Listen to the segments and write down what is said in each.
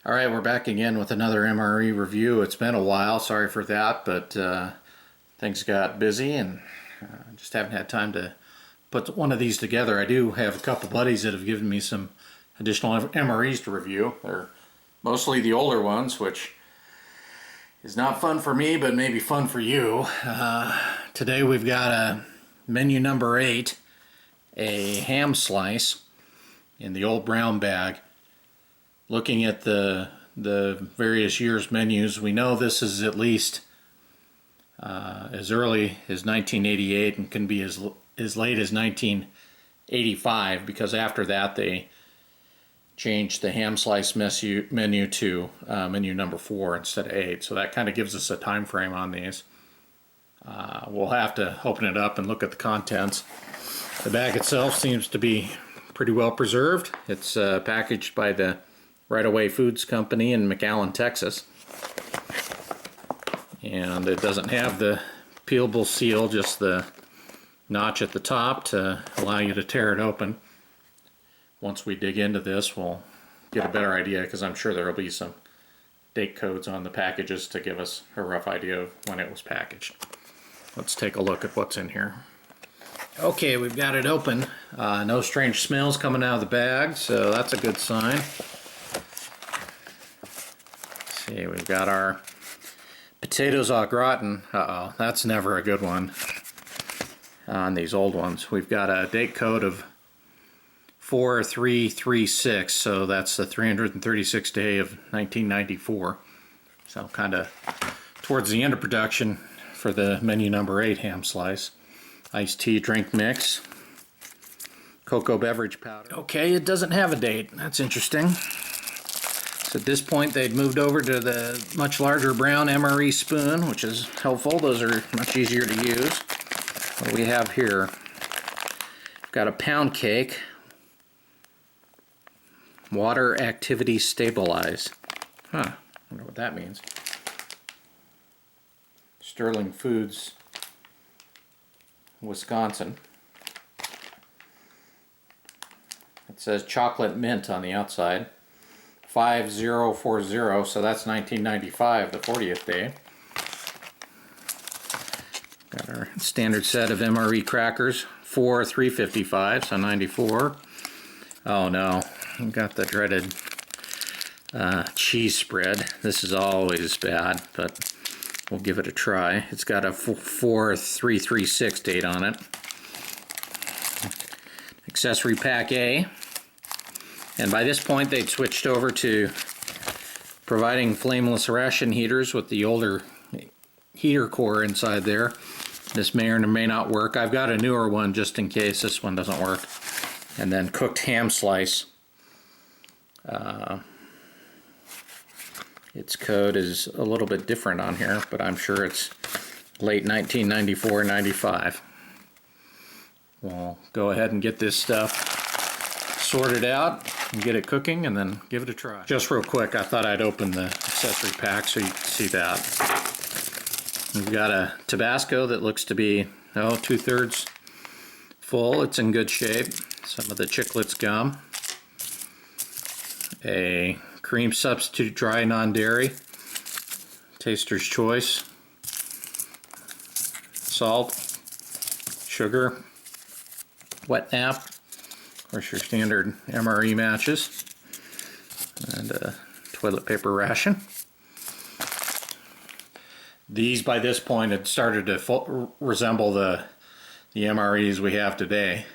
Alright, we're back again with another MRE review. It's been a while, sorry for that, but things got busy and just haven't had time to put one of these together. I do have a couple buddies that have given me some additional MREs to review. They're mostly the older ones, which is not fun for me, but maybe fun for you. Today we've got a menu number 8, a ham slice in the old brown bag. Looking at the various years menus, we know this is at least as early as 1988 and can be as late as 1985, because after that they changed the ham slice menu to menu number 4 instead of 8. So that kind of gives us a time frame on these. We'll have to open it up and look at the contents. The bag itself seems to be pretty well preserved. It's packaged by the Right Away Foods Company in McAllen, Texas. And it doesn't have the peelable seal, just the notch at the top to allow you to tear it open. Once we dig into this, we'll get a better idea, because I'm sure there will be some date codes on the packages to give us a rough idea of when it was packaged. Let's take a look at what's in here. Okay, we've got it open. No strange smells coming out of the bag, so that's a good sign. See, we've got our potatoes au gratin. Uh-oh, that's never a good one on these old ones. We've got a date code of 4336, so that's the 336th day of 1994. So kind of towards the end of production for the menu number 8 ham slice. Iced tea drink mix. Cocoa beverage powder. Okay, it doesn't have a date. That's interesting. So at this point they'd moved over to the much larger brown MRE spoon, which is helpful. Those are much easier to use. What do we have here? We've got a pound cake. Water activity stabilized. Huh, I wonder what that means. Sterling Foods, Wisconsin. It says chocolate mint on the outside. 5040, so that's 1995, the 40th day. Got our standard set of MRE crackers, 4 355, so 94. Oh no, we've got the dreaded cheese spread. This is always bad, but we'll give it a try. It's got a 4336 date on it. Accessory pack A. And by this point they'd switched over to providing flameless ration heaters with the older heater core inside there. This may or may not work. I've got a newer one just in case this one doesn't work. And then cooked ham slice. Its code is a little bit different on here, but I'm sure it's late 1994-95. We'll go ahead and get this stuff sorted out and get it cooking and then give it a try. Just real quick, I thought I'd open the accessory pack so you can see that. We've got a Tabasco that looks to be 2/3 full. It's in good shape. Some of the Chiclets gum. A cream substitute dry non-dairy. Taster's choice. Salt. Sugar. Wet nap. Of course, your standard MRE matches, and a toilet paper ration. These, by this point, had started to resemble the MREs we have today.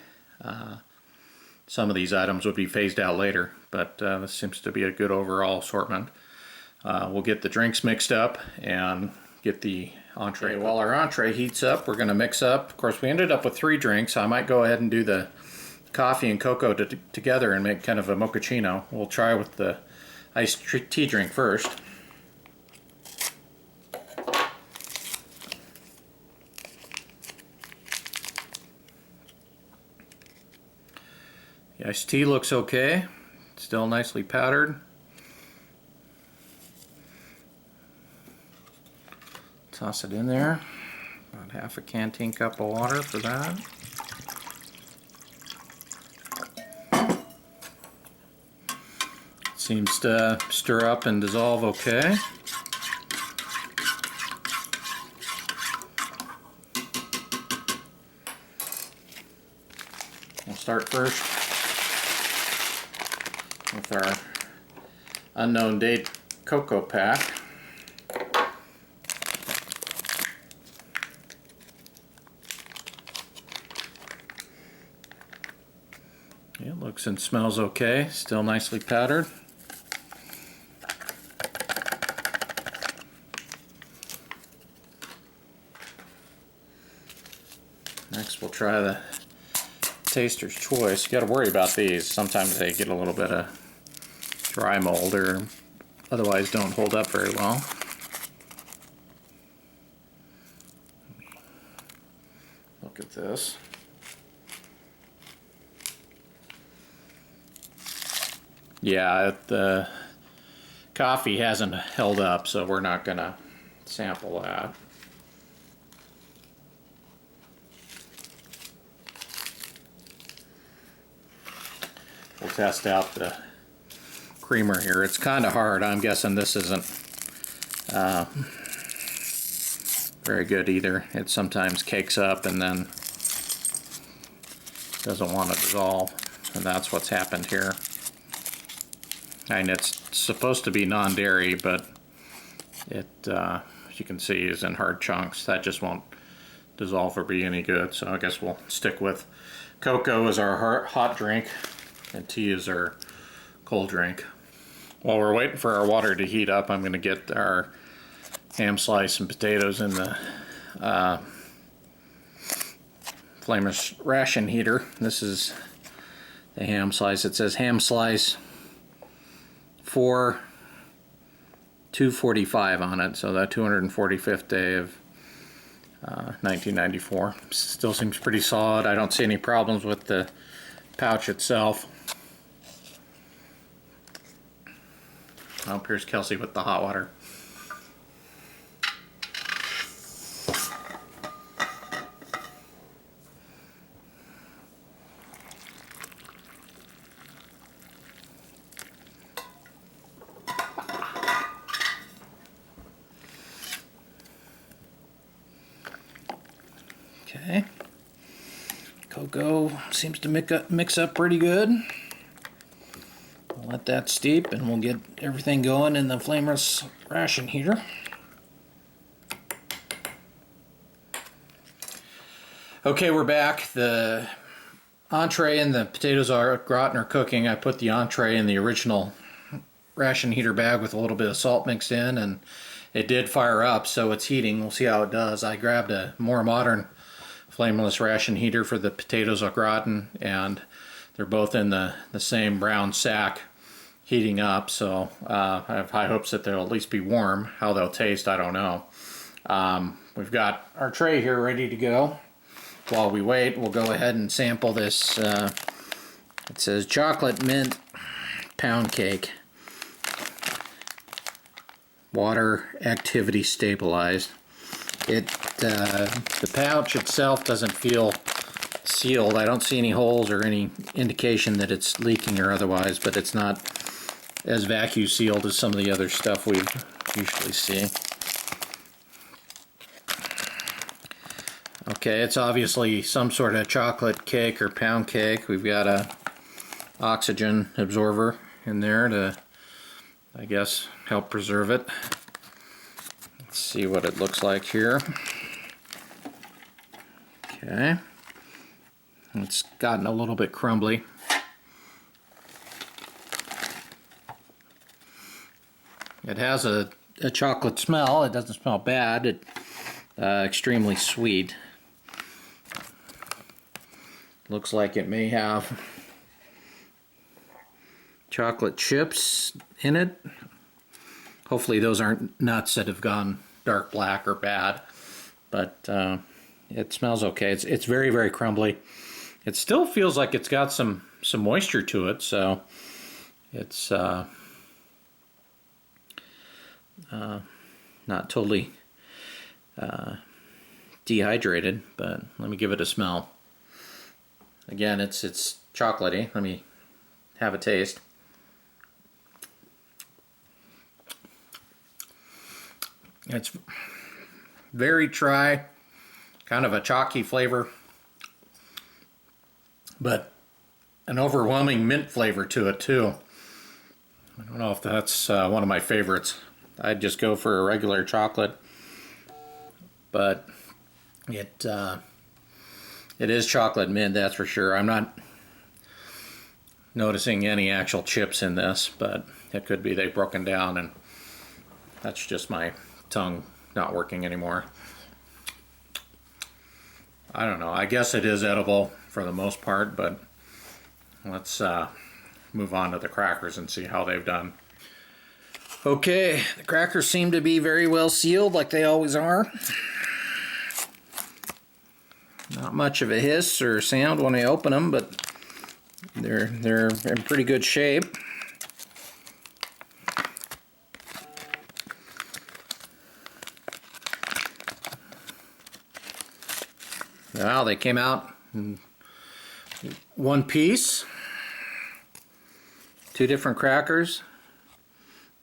Some of these items would be phased out later, but this seems to be a good overall assortment. We'll get the drinks mixed up and get the entree. While our entree heats up, we're going to mix up. Of course, we ended up with 3 drinks. I might go ahead and do the coffee and cocoa together and make kind of a mochaccino. We'll try with the iced tea drink first. The iced tea looks okay. Still nicely powdered. Toss it in there. About half a canteen cup of water for that. Seems to stir up and dissolve okay. We'll start first with our unknown date cocoa pack. It looks and smells okay, still nicely powdered. Next we'll try the Taster's Choice. You got to worry about these. Sometimes they get a little bit of dry mold or otherwise don't hold up very well. Look at this. Yeah, the coffee hasn't held up, so we're not going to sample that. We'll test out the creamer here. It's kind of hard. I'm guessing this isn't very good either. It sometimes cakes up and then doesn't want to dissolve, and that's what's happened here. And it's supposed to be non-dairy, but it, as you can see, is in hard chunks. That just won't dissolve or be any good. So I guess we'll stick with cocoa as our hot drink and tea is our cold drink. While we're waiting for our water to heat up, I'm going to get our ham slice and potatoes in the flameless ration heater. This is the ham slice. It says ham slice for 245 on it, so that 245th day of 1994. Still seems pretty solid. I don't see any problems with the pouch itself. Oh, here's Kelsey with the hot water. Okay. Cocoa seems to mix up pretty good. Let that steep and we'll get everything going in the flameless ration heater. Okay, we're back. The entree and the potatoes au gratin are cooking. I put the entree in the original ration heater bag with a little bit of salt mixed in, and it did fire up, so it's heating. We'll see how it does. I grabbed a more modern flameless ration heater for the potatoes au gratin, and they're both in the same brown sack heating up, so I have high hopes that they'll at least be warm. How they'll taste, I don't know. We've got our tray here ready to go. While we wait, we'll go ahead and sample this. It says chocolate mint pound cake. Water activity stabilized. The pouch itself doesn't feel sealed. I don't see any holes or any indication that it's leaking or otherwise, but it's not as vacuum sealed as some of the other stuff we usually see. Okay, it's obviously some sort of chocolate cake or pound cake. We've got a oxygen absorber in there to, I guess, help preserve it. Let's see what it looks like here. Okay. It's gotten a little bit crumbly. It has a chocolate smell. It doesn't smell bad. It's extremely sweet. Looks like it may have chocolate chips in it. Hopefully those aren't nuts that have gone dark black or bad, but it smells okay. It's very, very crumbly. It still feels like it's got some moisture to it, so it's not totally dehydrated, but let me give it a smell. Again, it's chocolatey. Let me have a taste. It's very dry, kind of a chalky flavor, but an overwhelming mint flavor to it too. I don't know if that's one of my favorites. I'd just go for a regular chocolate, but it is chocolate mint, that's for sure. I'm not noticing any actual chips in this, but it could be they've broken down and that's just my tongue not working anymore. I don't know. I guess it is edible for the most part, but let's move on to the crackers and see how they've done. Okay, the crackers seem to be very well sealed like they always are. Not much of a hiss or sound when I open them, but they're in pretty good shape. Wow, they came out in one piece. Two different crackers.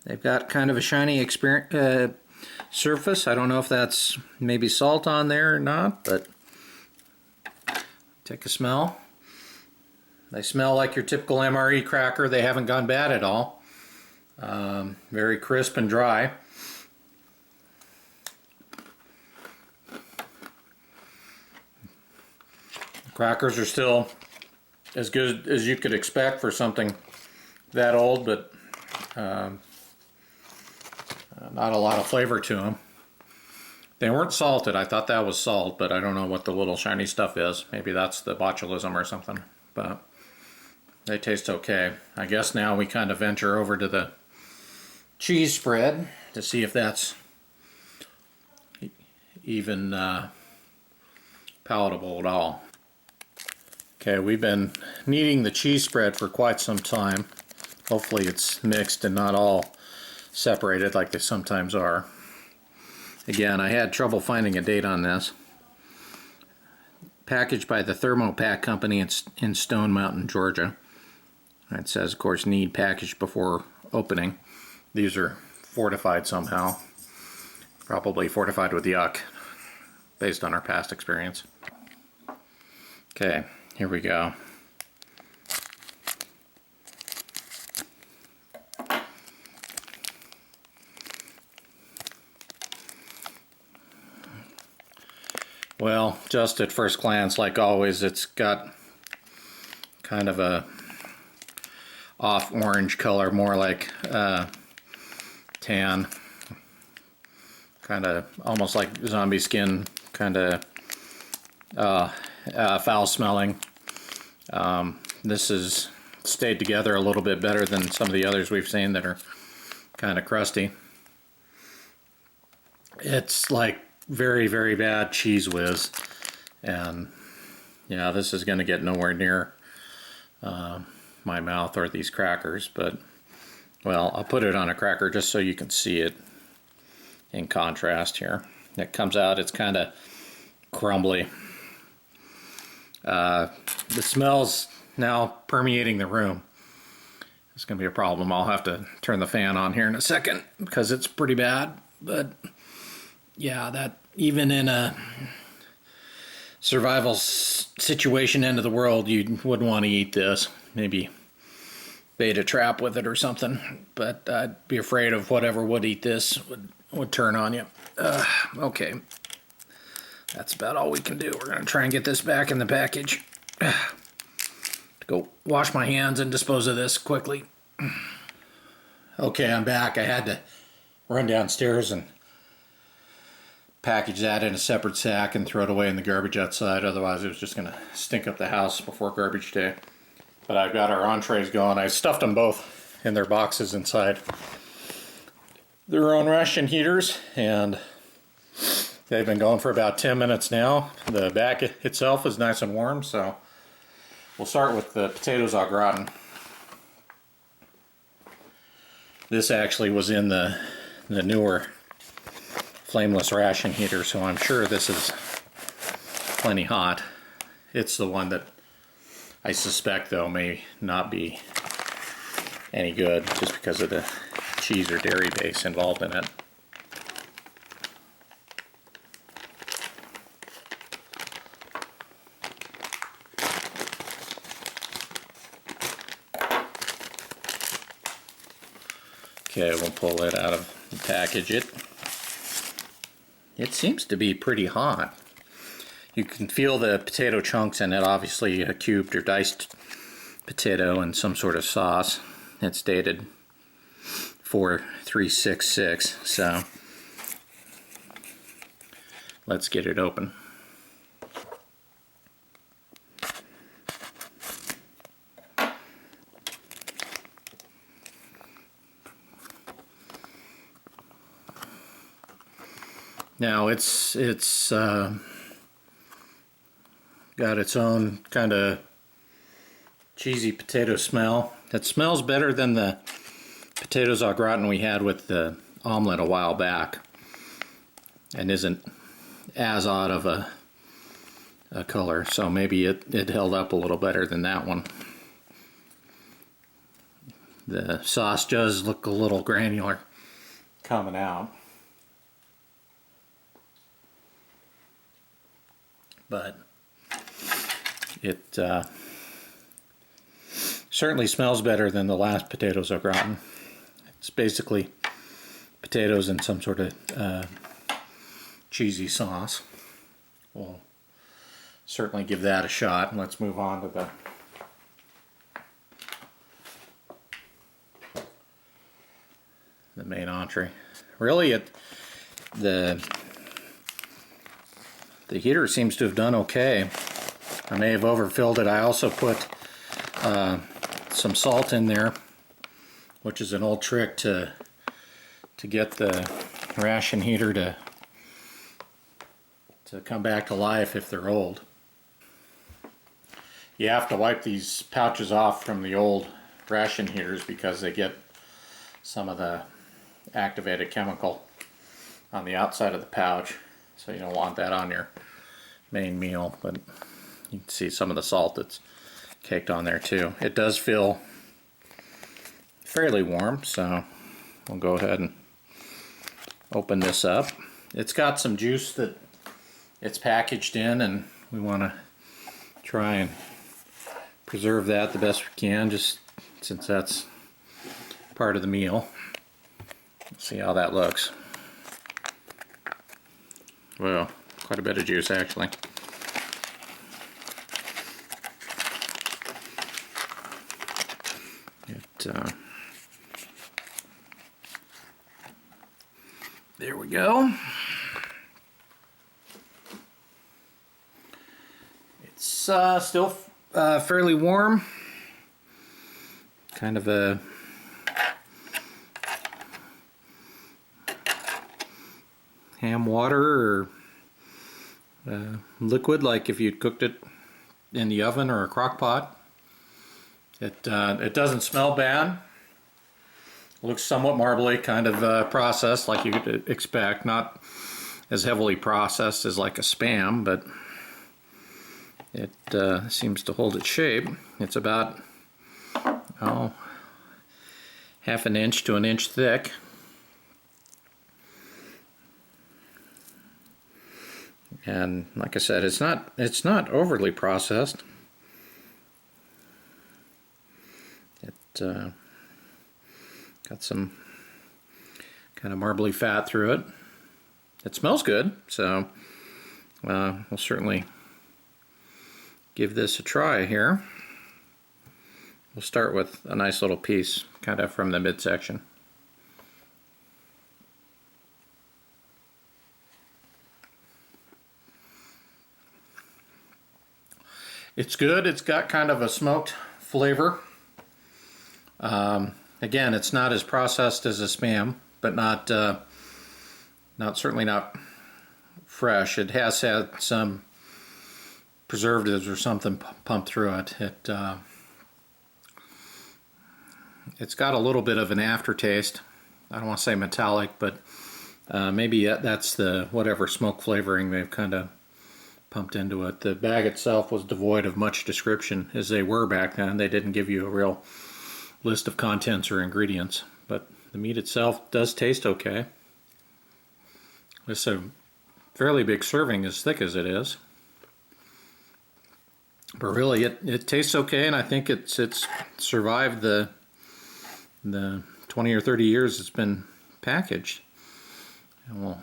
They've got kind of a shiny surface. I don't know if that's maybe salt on there or not, but take a smell. They smell like your typical MRE cracker. They haven't gone bad at all. Very crisp and dry. The crackers are still as good as you could expect for something that old, but not a lot of flavor to them. They weren't salted. I thought that was salt, but I don't know what the little shiny stuff is. Maybe that's the botulism or something, but they taste okay. I guess now we kind of venture over to the cheese spread to see if that's even palatable at all. Okay, we've been kneading the cheese spread for quite some time. Hopefully it's mixed and not all separated like they sometimes are. Again, I had trouble finding a date on this. Packaged by the Thermopack company in Stone Mountain, Georgia. It says, of course, need packaged before opening. These are fortified somehow. Probably fortified with yuck, based on our past experience. Okay, here we go. Well, just at first glance, like always, it's got kind of a off orange color, more like tan, kind of almost like zombie skin, kind of foul smelling. This has stayed together a little bit better than some of the others we've seen that are kind of crusty. It's like very, very bad Cheese Whiz, and yeah, this is going to get nowhere near my mouth or these crackers, but well, I'll put it on a cracker just so you can see it in contrast here. It comes out, it's kind of crumbly. The smell's now permeating the room. It's going to be a problem. I'll have to turn the fan on here in a second because it's pretty bad, but yeah, that even in a survival situation, end of the world, you wouldn't want to eat this. Maybe bait a trap with it or something, but I'd be afraid of whatever would eat this would turn on you. Okay, that's about all we can do. We're going to try and get this back in the package. Go wash my hands and dispose of this quickly. Okay, I'm back. I had to run downstairs and package that in a separate sack and throw it away in the garbage outside. Otherwise it was just going to stink up the house before garbage day. But I've got our entrees going. I stuffed them both in their boxes inside their own ration heaters, and they've been going for about 10 minutes now. The back itself is nice and warm, so we'll start with the potatoes au gratin. This actually was in the newer flameless ration heater, so I'm sure this is plenty hot. It's the one that I suspect, though, may not be any good just because of the cheese or dairy base involved in it. Okay, we'll pull it out of the package. It seems to be pretty hot. You can feel the potato chunks in it, obviously a cubed or diced potato and some sort of sauce. It's dated 4366, so let's get it open. Now it's got its own kind of cheesy potato smell. It smells better than the potatoes au gratin we had with the omelet a while back, and isn't as odd of a color, so maybe it held up a little better than that one. The sauce does look a little granular coming out, but it certainly smells better than the last potatoes au gratin. It's basically potatoes and some sort of cheesy sauce. We'll certainly give that a shot. Let's move on to the main entree. Really, the heater seems to have done okay. I may have overfilled it. I also put some salt in there, which is an old trick to get the ration heater to come back to life if they're old. You have to wipe these pouches off from the old ration heaters because they get some of the activated chemical on the outside of the pouch, so you don't want that on your main meal. But you can see some of the salt that's caked on there too. It does feel fairly warm, so we'll go ahead and open this up. It's got some juice that it's packaged in, and we want to try and preserve that the best we can, just since that's part of the meal. Let's see how that looks. Well, quite a bit of juice actually. There we go. It's still fairly warm. Kind of a ham water or liquid, like if you'd cooked it in the oven or a crock pot. It doesn't smell bad. Looks somewhat marbly, kind of processed like you'd expect. Not as heavily processed as like a Spam, but it seems to hold its shape. It's about half an inch to an inch thick. And like I said, it's not overly processed. It got some kind of marbly fat through it. It smells good, so we'll certainly give this a try here. We'll start with a nice little piece, kind of from the midsection. It's good. It's got kind of a smoked flavor. Again, it's not as processed as a Spam, but certainly not fresh. It has had some preservatives or something pumped through it. It's got a little bit of an aftertaste. I don't want to say metallic, but maybe that's the whatever smoke flavoring they've kind of pumped into it. The bag itself was devoid of much description, as they were back then. They didn't give you a real list of contents or ingredients, but the meat itself does taste okay. It's a fairly big serving, as thick as it is, but really it tastes okay, and I think it's survived the 20 or 30 years it's been packaged. And we'll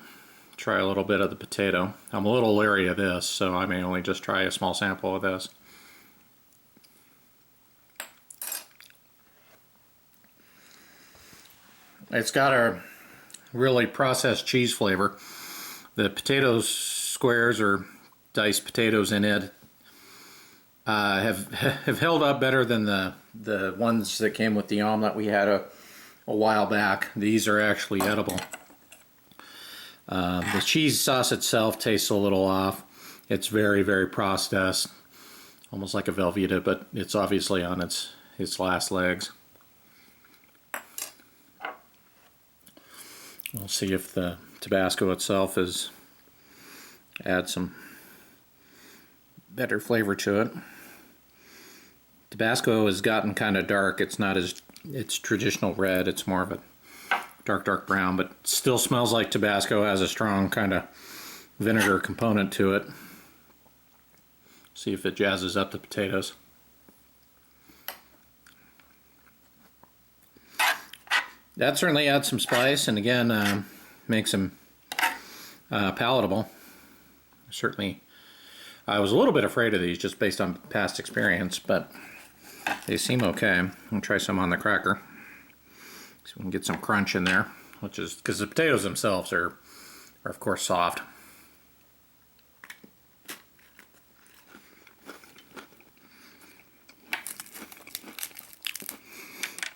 try a little bit of the potato. I'm a little leery of this, so I may only just try a small sample of this. It's got a really processed cheese flavor. The potato squares or diced potatoes in it have held up better than the ones that came with the omelet we had a while back. These are actually edible. The cheese sauce itself tastes a little off. It's very, very processed, almost like a Velveeta, but it's obviously on its last legs. We'll see if the Tabasco itself adds some better flavor to it. Tabasco has gotten kind of dark. It's not it's traditional red. It's more of a dark brown, but still smells like Tabasco. Has a strong kind of vinegar component to it. See if it jazzes up the potatoes. That certainly adds some spice, and again makes them palatable. Certainly, I was a little bit afraid of these just based on past experience, but they seem okay. I'll try some on the cracker so we can get some crunch in there, which is because the potatoes themselves are of course soft.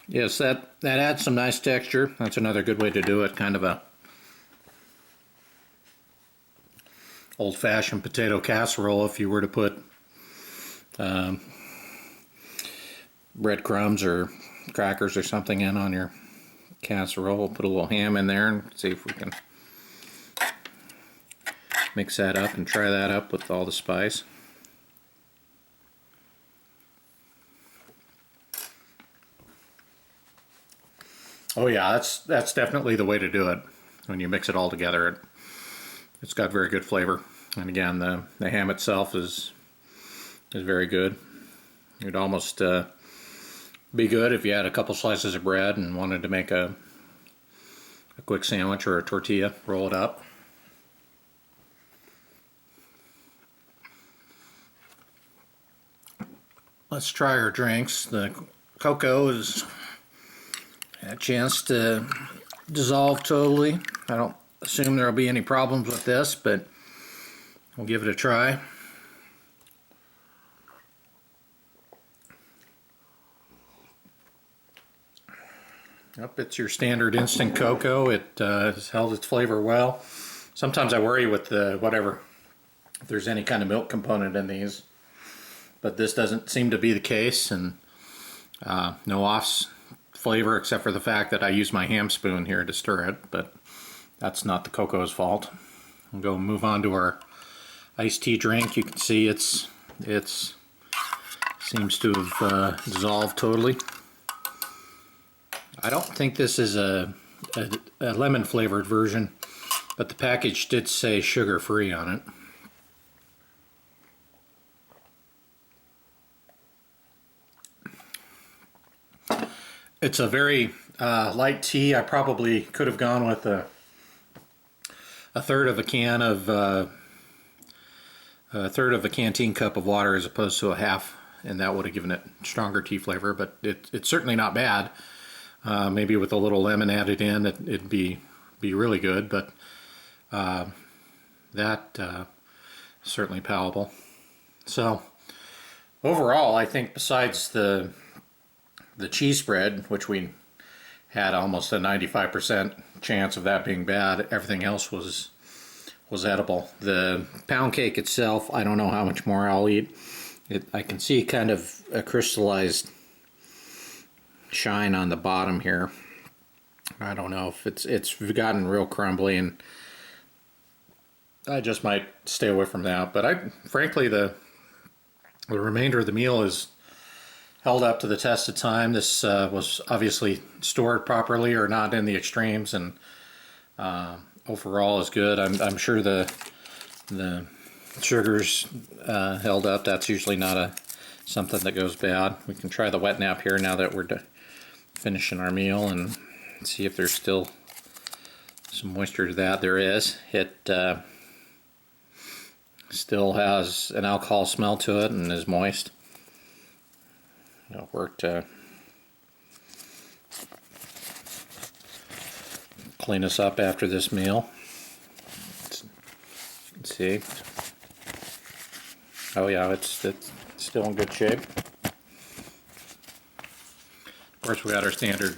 Yes, that adds some nice texture. That's another good way to do it. Kind of a old-fashioned potato casserole if you were to put breadcrumbs or crackers or something in on your casserole. We'll put a little ham in there and see if we can mix that up and try that up with all the spice. Oh yeah, that's definitely the way to do it. When you mix it all together, it's got very good flavor. And again, the ham itself is very good. It'd almost be good if you had a couple slices of bread and wanted to make a quick sandwich or a tortilla, roll it up. Let's try our drinks. The cocoa is a chance to dissolve totally. I don't assume there'll be any problems with this, but we'll give it a try. Yep, it's your standard instant cocoa. It has held its flavor well. Sometimes I worry with if there's any kind of milk component in these, but this doesn't seem to be the case, and no off flavor except for the fact that I use my ham spoon here to stir it, but that's not the cocoa's fault. We'll go move on to our iced tea drink. You can see it seems to have dissolved totally. I don't think this is a lemon flavored version, but the package did say sugar free on it. It's a very light tea. I probably could have gone with a third of a canteen cup of water as opposed to a half, and that would have given it stronger tea flavor. But it's certainly not bad. Maybe with a little lemon added in, it'd be really good. But that certainly palatable. So overall, I think besides the cheese spread, which we had almost a 95% chance of that being bad, everything else was edible. The pound cake itself, I don't know how much more I'll eat. I can see kind of a crystallized shine on the bottom here. I don't know if it's gotten real crumbly, and I just might stay away from that. But frankly, the remainder of the meal is held up to the test of time. This was obviously stored properly or not in the extremes, and overall is good. I'm sure the sugars held up. That's usually not something that goes bad. We can try the wet nap here now that we're finishing our meal, and See if there's still some moisture to that. There is. It still has an alcohol smell to it and is moist. It'll work to clean us up after this meal. Let's see. Oh yeah, it's still in good shape. Of course, we got our standard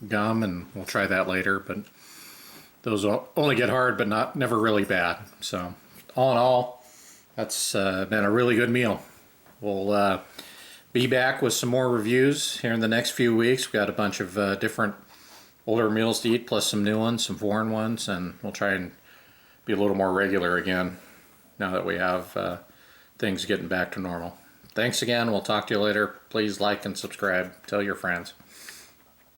gum, and we'll try that later. But those only get hard, but never really bad. So all in all, that's been a really good meal. We'll be back with some more reviews here in the next few weeks. We've got a bunch of different older meals to eat, plus some new ones, some foreign ones, and we'll try and be a little more regular again now that we have things getting back to normal. Thanks again. We'll talk to you later. Please like and subscribe. Tell your friends.